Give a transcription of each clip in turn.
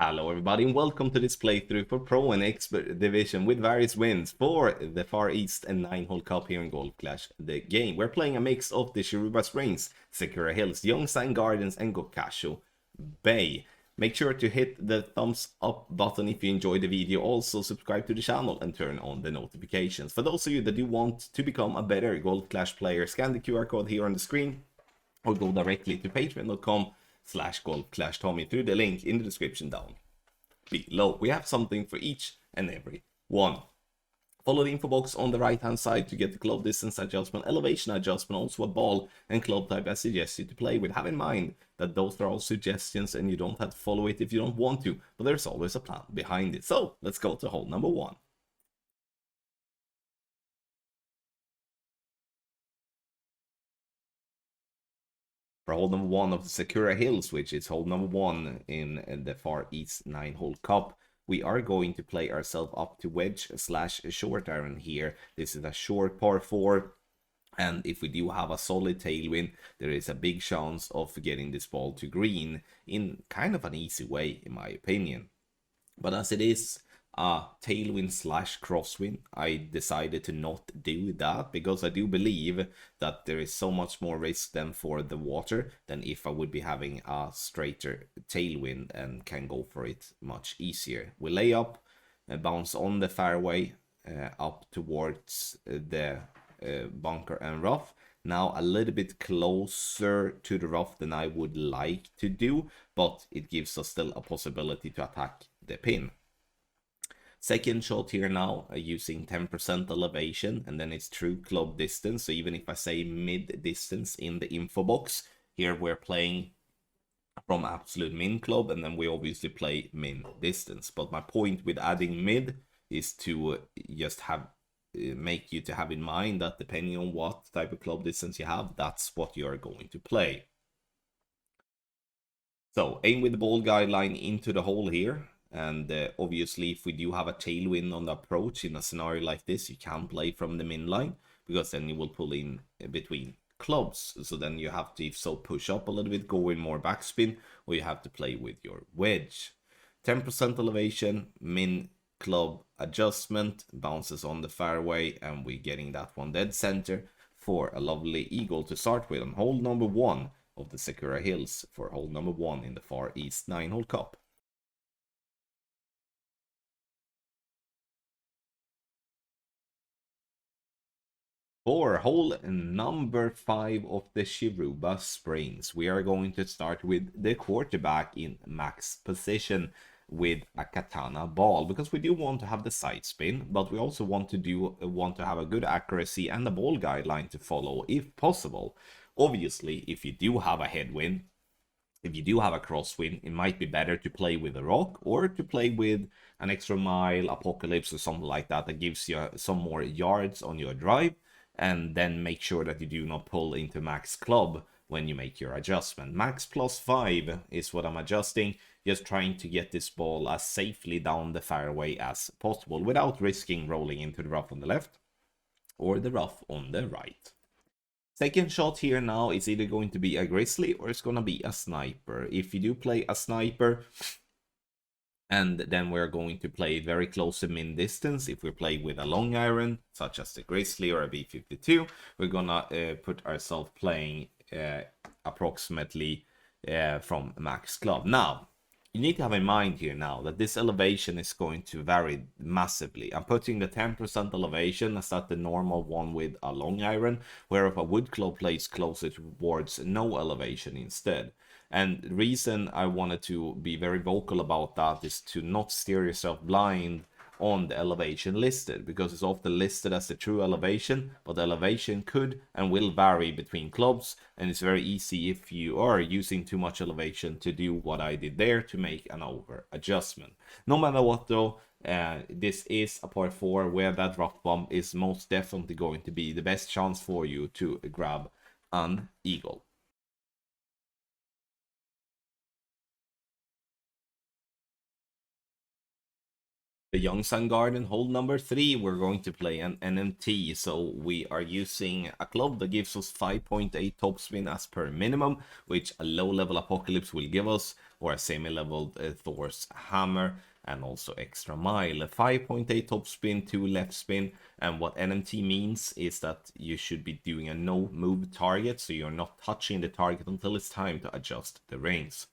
Hello everybody and welcome to this playthrough for Pro and Expert Division with various wins for the Far East and 9-hole cup here in Golf Clash the game. We're playing a mix of the Shiruba Springs, Sakura Hills, Yongsan Gardens and Gokasho Bay. Make sure to hit the thumbs up button if you enjoyed the video. Also subscribe to the channel and turn on the notifications. For those of you that do want to become a better Golf Clash player, scan the QR code here on the screen or go directly to patreon.com/golfclashtommy through the link in the description down below. We have something for each and every one. Follow the info box on the right hand side to get the club distance adjustment, elevation adjustment, also a ball and club type I suggest you to play with. Have in mind that those are all suggestions and you don't have to follow it if you don't want to, but there's always a plan behind it. So let's go to hole number one. For hole number one of the Sakura Hills, which is hole number one in the Far East 9-hole cup, we are going to play ourselves up to wedge/short iron here. This is a short par 4, and if we do have a solid tailwind, there is a big chance of getting this ball to green in kind of an easy way, in my opinion. But as it is a tailwind/crosswind, I decided to not do that because I do believe that there is so much more risk than for the water than if I would be having a straighter tailwind and can go for it much easier. We lay up, bounce on the fairway up towards the bunker and rough. Now a little bit closer to the rough than I would like to do, but it gives us still a possibility to attack the pin. Second shot here now using 10% elevation, and then it's true club distance. So even if I say mid distance in the info box, here we're playing from absolute min club, and then we obviously play min distance. But my point with adding mid is to just have make you to have in mind that depending on what type of club distance you have, that's what you're going to play. So aim with the ball guideline into the hole here. And obviously, if we do have a tailwind on the approach in a scenario like this, you can play from the min line because then you will pull in between clubs. So then you have to, if so, push up a little bit, go in more backspin, or you have to play with your wedge. 10% elevation, min club adjustment, bounces on the fairway, and we're getting that one dead center for a lovely eagle to start with on hole number one of the Sakura Hills for hole number one in the Far East 9-hole cup. For hole number 5 of the Shiruba Springs, we are going to start with the quarterback in max position with a katana ball, because we do want to have the side spin, but we also want to have a good accuracy and the ball guideline to follow if possible. Obviously, if you do have a headwind, if you do have a crosswind, it might be better to play with a rock or to play with an extra mile, apocalypse, or something like that that gives you some more yards on your drive. And then make sure that you do not pull into max club when you make your adjustment. Max +5 is what I'm adjusting, just trying to get this ball as safely down the fairway as possible without risking rolling into the rough on the left or the rough on the right. Second shot here now is either going to be a grizzly or it's going to be a sniper. If you do play a sniper, and then we're going to play very close to min distance. If we play with a long iron, such as the Grizzly or a V52, we're gonna put ourselves playing approximately from max club. Now, you need to have in mind here now that this elevation is going to vary massively. I'm putting the 10% elevation as that the normal one with a long iron, where if a wood club plays closer towards no elevation instead. And the reason I wanted to be very vocal about that is to not steer yourself blind on the elevation listed, because it's often listed as the true elevation, but the elevation could and will vary between clubs, and it's very easy if you are using too much elevation to do what I did there to make an over adjustment. No matter what though, this is a par 4 where that rough bump is most definitely going to be the best chance for you to grab an eagle. The Yongsan Garden, hole number 3, we're going to play an NMT, so we are using a club that gives us 5.8 topspin as per minimum, which a low-level Apocalypse will give us, or a semi-leveled Thor's Hammer, and also extra mile. 5.8 topspin, 2 left spin, and what NMT means is that you should be doing a no-move target, so you're not touching the target until it's time to adjust the rings.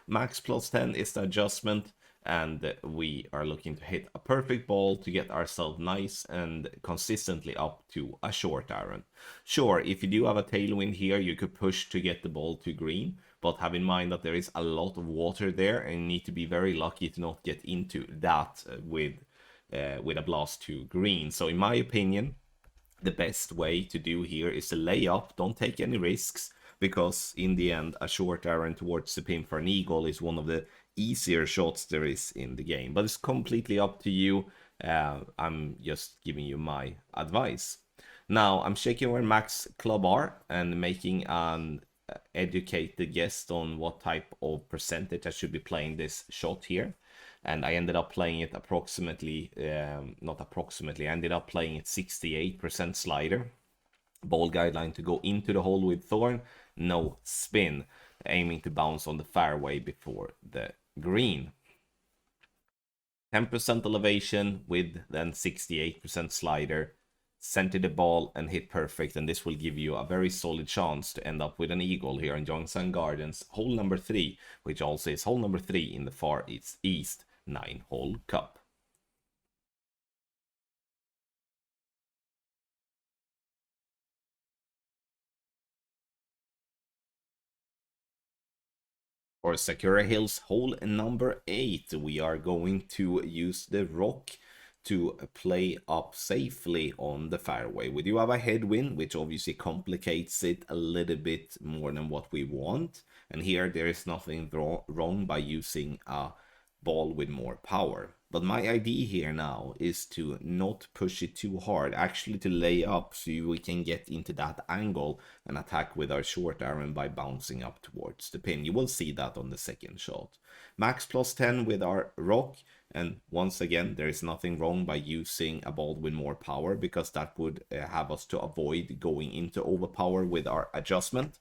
Max plus 10 is the adjustment, and we are looking to hit a perfect ball to get ourselves nice and consistently up to a short iron. Sure, if you do have a tailwind here, you could push to get the ball to green, but have in mind that there is a lot of water there and you need to be very lucky to not get into that with a blast to green. So in my opinion, the best way to do here is to lay up, don't take any risks, because in the end a short iron towards the pin for an eagle is one of the easier shots there is in the game. But it's completely up to you. I'm just giving you my advice. Now I'm checking where max club are and making an educated guess on what type of percentage I should be playing this shot here. And I ended up playing it approximately, not approximately, I ended up playing it 68% slider. Ball guideline to go into the hole with Thorn, no spin, aiming to bounce on the fairway before the green. 10% elevation with then 68% slider. Center the ball and hit perfect, and this will give you a very solid chance to end up with an eagle here in Yongsan Gardens, hole number 3, which also is hole number 3 in the Far East 9-hole cup. For Sakura Hills, hole number 8, we are going to use the rock to play up safely on the fairway. We do have a headwind, which obviously complicates it a little bit more than what we want. And here there is nothing wrong by using a ball with more power. But my idea here now is to not push it too hard, actually to lay up so we can get into that angle and attack with our short iron by bouncing up towards the pin. You will see that on the second shot. Max plus 10 with our rock, and once again there is nothing wrong by using a ball with more power, because that would have us to avoid going into overpower with our adjustment.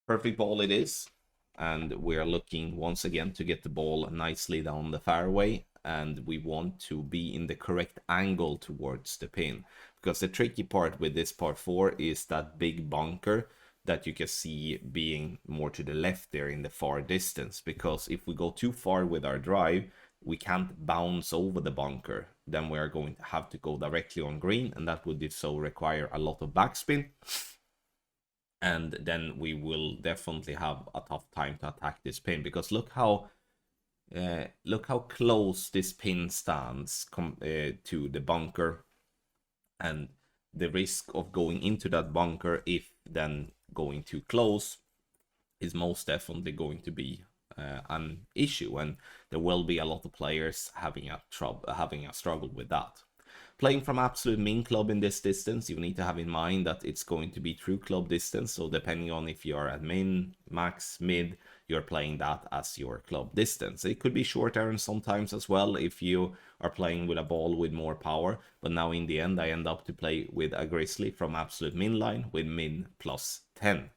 Perfect ball it is. And we're looking once again to get the ball nicely down the fairway, and we want to be in the correct angle towards the pin, because the tricky part with this par 4 is that big bunker that you can see being more to the left there in the far distance, because if we go too far with our drive, we can't bounce over the bunker. Then we are going to have to go directly on green, and that would if so require a lot of backspin. And then we will definitely have a tough time to attack this pin, because look how close this pin stands to the bunker, and the risk of going into that bunker, if then going too close, is most definitely going to be an issue, and there will be a lot of players having a struggle with that. Playing from absolute min club in this distance, you need to have in mind that it's going to be true club distance. So depending on if you're at min, max, mid, you're playing that as your club distance. It could be short iron sometimes as well if you are playing with a ball with more power. But now in the end, I end up to play with a grizzly from absolute min line with min plus 10.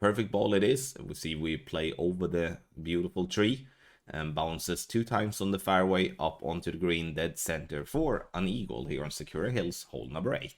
Perfect ball it is. We see we play over the beautiful tree and bounces 2 times on the fairway up onto the green dead center for an eagle here on Sakura Hills, hole number 8.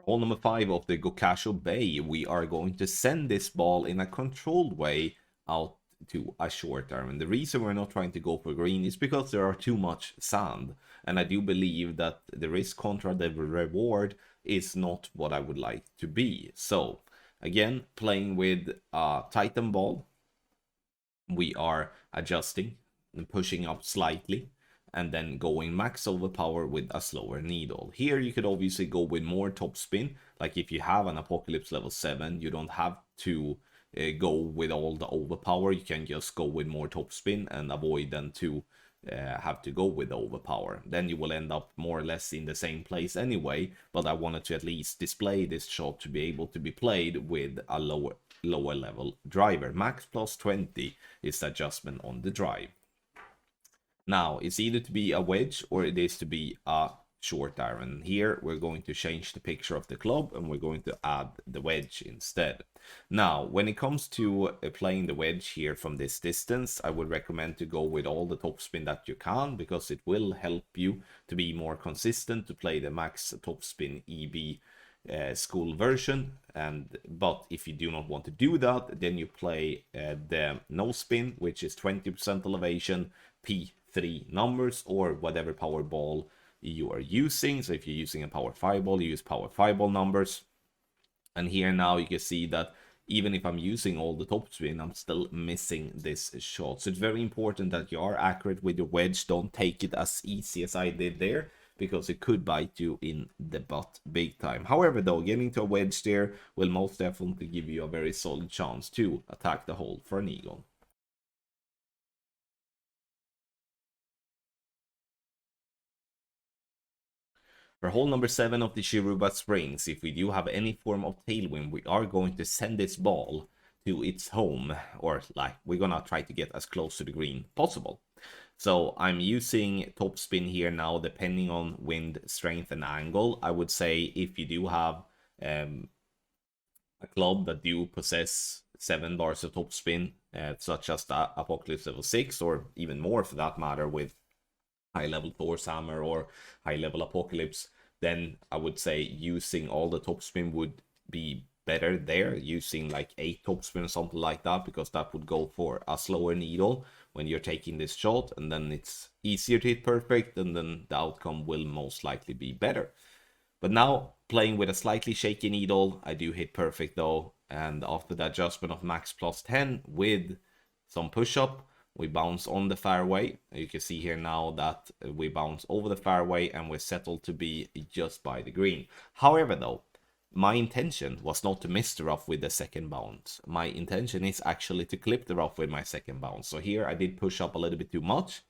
Hole number 5 of the Gokasho Bay, we are going to send this ball in a controlled way out to a short iron. The reason we're not trying to go for green is because there are too much sand, and I do believe that the risk contra the reward is not what I would like to be. So again, playing with a Titan ball, we are adjusting and pushing up slightly, and then going max overpower with a slower needle. Here you could obviously go with more top spin, like if you have an Apocalypse level 7, you don't have to go with all the overpower. You can just go with more top spin and avoid then to have to go with overpower. Then you will end up more or less in the same place anyway, but I wanted to at least display this shot to be able to be played with a lower level driver. Max plus 20 is the adjustment on the drive. Now, it's either to be a wedge or it is to be a short iron. Here, we're going to change the picture of the club and we're going to add the wedge instead. Now, when it comes to playing the wedge here from this distance, I would recommend to go with all the topspin that you can, because it will help you to be more consistent to play the max topspin EB school version. But if you do not want to do that, then you play the no spin, which is 20% elevation, P3 numbers, or whatever power ball you are using. So if you're using a power 5 ball, you use power 5 ball numbers. And here now you can see that even if I'm using all the topspin, I'm still missing this shot. So it's very important that you are accurate with your wedge. Don't take it as easy as I did there, because it could bite you in the butt big time. However, though, getting to a wedge there will most definitely give you a very solid chance to attack the hole for an eagle. For hole number 7 of the Shiruba Springs, if we do have any form of tailwind, we are going to send this ball to its home, or like we're gonna try to get as close to the green possible. So I'm using topspin here now, depending on wind strength and angle. I would say if you do have a club that do possess 7 bars of topspin, such as the Apocalypse level 6, or even more for that matter with high level Thor's hammer or high level Apocalypse, then I would say using all the topspin would be better there, using like 8 topspin or something like that, because that would go for a slower needle when you're taking this shot, and then it's easier to hit perfect, and then the outcome will most likely be better. But now, playing with a slightly shaky needle, I do hit perfect though, and after the adjustment of max plus 10 with some push-up, we bounce on the fairway. You can see here now that we bounce over the fairway and we're settled to be just by the green. However though, my intention was not to miss the rough with the second bounce. My intention is actually to clip the rough with my second bounce. So here I did push up a little bit too much,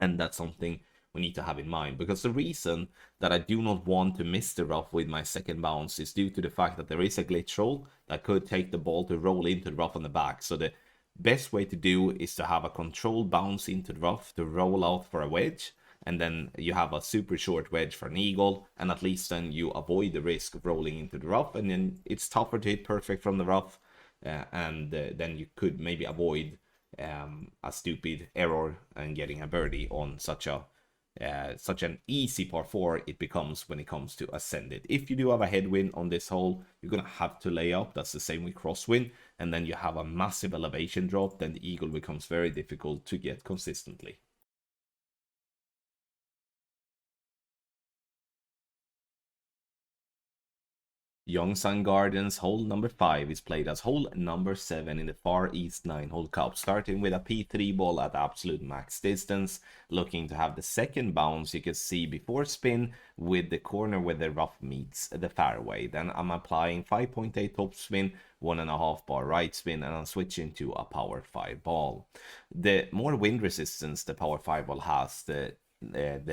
and that's something we need to have in mind, because the reason that I do not want to miss the rough with my second bounce is due to the fact that there is a glitch roll that could take the ball to roll into the rough on the back. So the best way to do is to have a controlled bounce into the rough to roll out for a wedge, and then you have a super short wedge for an eagle, and at least then you avoid the risk of rolling into the rough, and then it's tougher to hit perfect from the rough, and then you could maybe avoid a stupid error and getting a birdie on such an easy par 4 it becomes when it comes to ascended. If you do have a headwind on this hole, you're gonna have to lay up. That's the same with crosswind, and then you have a massive elevation drop, then the eagle becomes very difficult to get consistently. Yongsan Gardens hole number 5 is played as hole number 7 in the Far East 9-hole cup, starting with a P3 ball at absolute max distance, looking to have the second bounce you can see before spin with the corner where the rough meets the fairway. Then I'm applying 5.8 top spin, 1.5 bar right spin, and I'm switching to a power 5 ball. The more wind resistance the power 5 ball has, the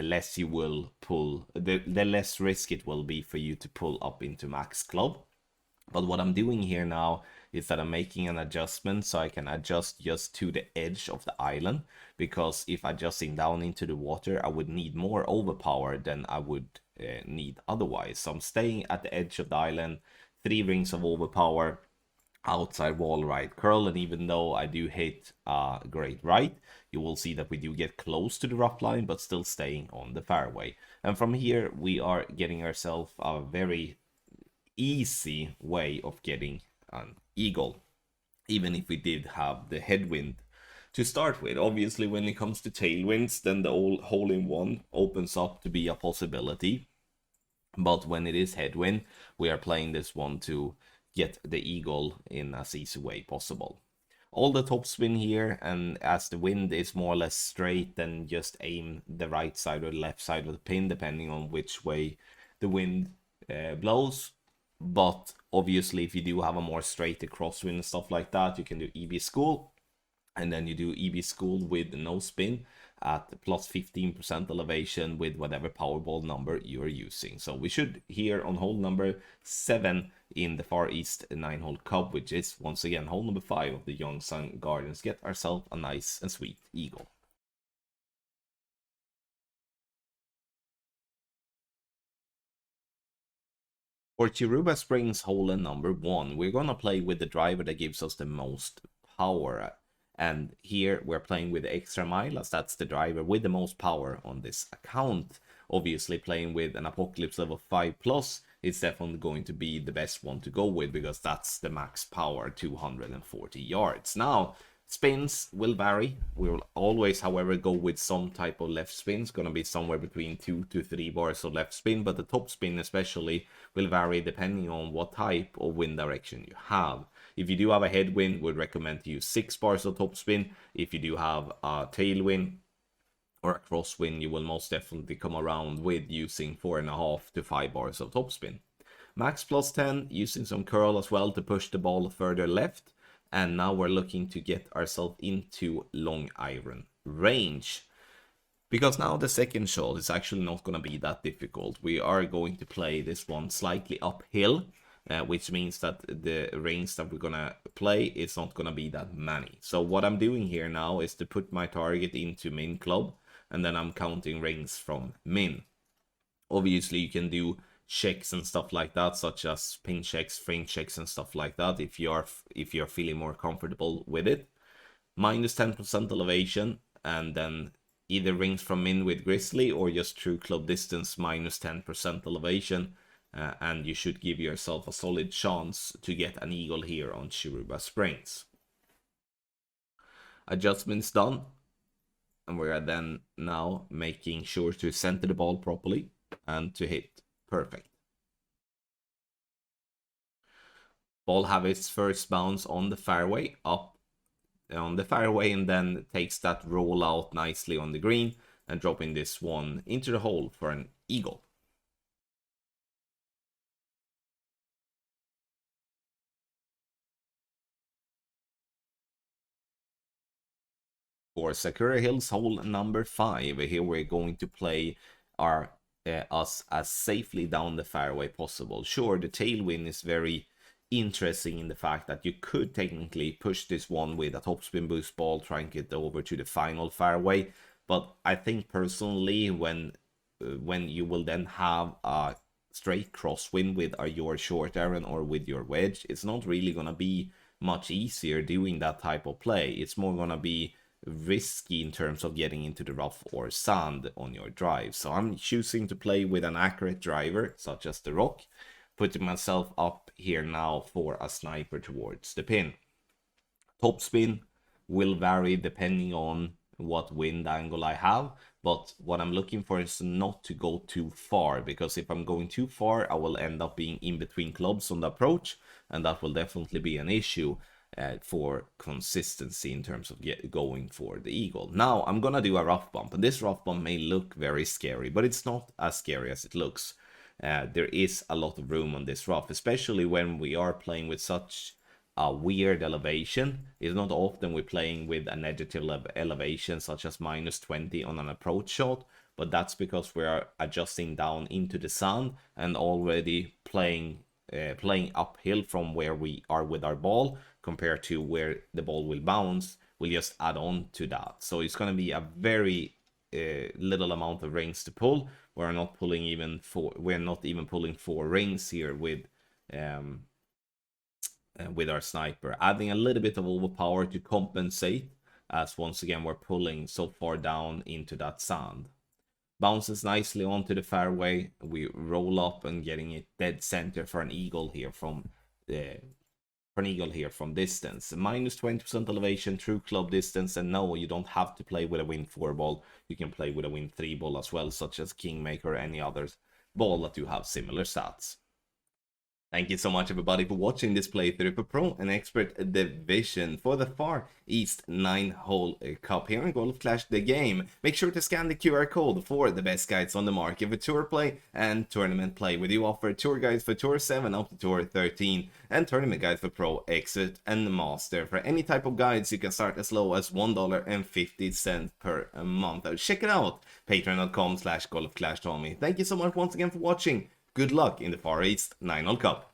less you will pull, the less risk it will be for you to pull up into max club. But what I'm doing here now is that I'm making an adjustment so I can adjust just to the edge of the island, because if adjusting down into the water, I would need more overpower than I would need otherwise. So I'm staying at the edge of the island, 3 rings of overpower, outside wall right curl, and even though I do hit great right, you will see that we do get close to the rough line but still staying on the fairway. And from here we are getting ourselves a very easy way of getting an eagle, even if we did have the headwind to start with. Obviously when it comes to tailwinds, then the old hole-in-one opens up to be a possibility, but when it is headwind, we are playing this one to get the eagle in as easy way possible. All the topspin here, and as the wind is more or less straight, then just aim the right side or the left side of the pin depending on which way the wind blows. But obviously if you do have a more straight crosswind and stuff like that, you can do EB school, and then you do EB school with no spin, at plus 15% elevation with whatever Powerball number you are using. So we should here on hole number 7 in the Far East 9-hole Cup, which is once again hole number 5 of the Yongsan Gardens, get ourselves a nice and sweet eagle. For Shiruba Springs hole number 1, we're gonna play with the driver that gives us the most power. And here we're playing with the extra mile, as that's the driver with the most power on this account. Obviously playing with an Apocalypse level 5+, it's definitely going to be the best one to go with, because that's the max power, 240 yards. Now, spins will vary. We will always, however, go with some type of left spin. It's going to be somewhere between 2 to 3 bars of left spin, but the top spin especially will vary depending on what type of wind direction you have. If you do have a headwind, would recommend to use 6 bars of top spin. If you do have a tailwind or a crosswind, you will most definitely come around with using 4.5 to 5 bars of top spin. Max plus 10, using some curl as well to push the ball further left. And now we're looking to get ourselves into long iron range. Because now the second shot is actually not going to be that difficult. We are going to play this one slightly uphill, which means that the rings that we're going to play is not going to be that many. So what I'm doing here now is to put my target into min club, and then I'm counting rings from min. Obviously you can do checks and stuff like that, such as pin checks, frame checks and stuff like that, if you're feeling more comfortable with it. Minus 10% elevation, and then either rings from min with Grizzly or just true club distance minus 10% elevation, and you should give yourself a solid chance to get an eagle here on Shiruba Springs. Adjustments done, and we are then now making sure to center the ball properly and to hit perfect. Ball have its first bounce on the fairway, up on the fairway, and then takes that roll out nicely on the green and dropping this one into the hole for an eagle. For Sakura Hills hole number 5, here we're going to play us as safely down the fairway possible. Sure, the tailwind is very interesting in the fact that you could technically push this one with a topspin boost ball, trying to get over to the final fairway, but I think personally when you will then have a straight crosswind with your short iron or with your wedge, it's not really gonna be much easier doing that type of play. It's more gonna be risky in terms of getting into the rough or sand on your drive. So I'm choosing to play with an accurate driver such as the rock, putting myself up here now for a sniper towards the pin. Top spin will vary depending on what wind angle I have, but what I'm looking for is not to go too far, because if I'm going too far I will end up being in between clubs on the approach, and that will definitely be an issue for consistency in terms of going for the eagle. Now I'm gonna do a rough bump, and this rough bump may look very scary, but it's not as scary as it looks. There is a lot of room on this rough, especially when we are playing with such a weird elevation. It's not often we're playing with a negative elevation such as minus 20 on an approach shot, but that's because we are adjusting down into the sand and already playing uphill from where we are with our ball compared to where the ball will bounce. We'll just add on to that. So it's going to be a very little amount of rings to pull. We're not even pulling 4 rings here with our sniper, adding a little bit of overpower to compensate, as once again we're pulling so far down into that sand. Bounces nicely onto the fairway. We roll up and getting it dead center for an eagle here from distance. Minus 20% elevation, true club distance, and no, you don't have to play with a wind 4 ball. You can play with a wind 3 ball as well, such as Kingmaker or any other ball that you have similar stats. Thank you so much everybody for watching this playthrough for Pro and Expert Division for the Far East 9-hole Cup here in Golf Clash the game. Make sure to scan the QR code for the best guides on the market for tour play and tournament play. We do offer tour guides for Tour 7 up to Tour 13 and tournament guides for Pro, Expert and Master. For any type of guides you can start as low as $1.50 per month. Check it out, patreon.com/golfclashtommy. Thank you so much once again for watching. Good luck in the Far East 9-hole Cup.